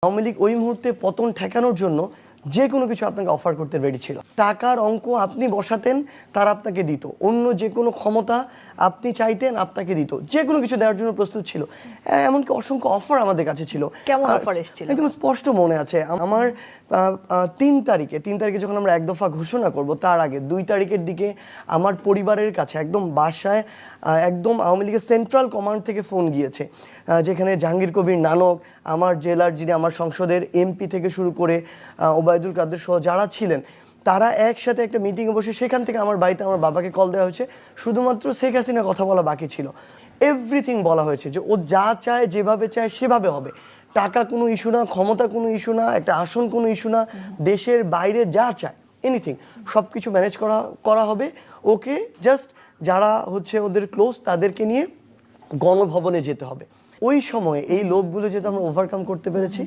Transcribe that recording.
আওয়ামী লীগ ওই মুহূর্তে পতন ঠেকানোর জন্য যে কোনো কিছু আপনাকে অফার করতে রেডি ছিল। টাকার অঙ্ক আপনি বসাতেন, তারা আপনাকে দিত। অন্য যে কোনো ক্ষমতা আপনি চাইতেন, আপনাকে দিত। যে কোনো কিছু দেওয়ার জন্য প্রস্তুত ছিল। এমনকি অসংখ্য অফার আমাদের কাছে ছিল। কেমন অফার এসেছিল? একদম স্পষ্ট মনে আছে আমার 3 তারিখে যখন আমরা এক দফা ঘোষণা করব, তার আগে 2 তারিখের দিকে আমার পরিবারের কাছে একদম বাসায় একদম আওয়ামী লীগের সেন্ট্রাল কমান্ড থেকে ফোন গিয়েছে, যেখানে জাহাঙ্গীর কবির নানক, আমার জেলার যিনি আমার সংসদের এমপি থেকে শুরু করে ওবায়দুল কাদের সহ যারা ছিলেন, তারা একসাথে একটা মিটিংয়ে বসে, সেখান থেকে আমার বাড়িতে আমার বাবাকে কল দেওয়া হয়েছে। শুধুমাত্র শেখ হাসিনা কথা বলা বাকি ছিল। এভরিথিং বলা হয়েছে যে ও যা চায়, যেভাবে চায় সেভাবে হবে। টাকা কোনো ইস্যু না, ক্ষমতা কোনো ইস্যু না, একটা আসন কোনো ইস্যু না, দেশের বাইরে যা চায় এনিথিং সব কিছু ম্যানেজ করা হবে। ওকে জাস্ট যারা হচ্ছে ওদের ক্লোজ তাদেরকে নিয়ে গণভবনে যেতে হবে। ওই সময়ে এই লোভগুলো যেহেতু আমরা ওভারকাম করতে পেরেছি,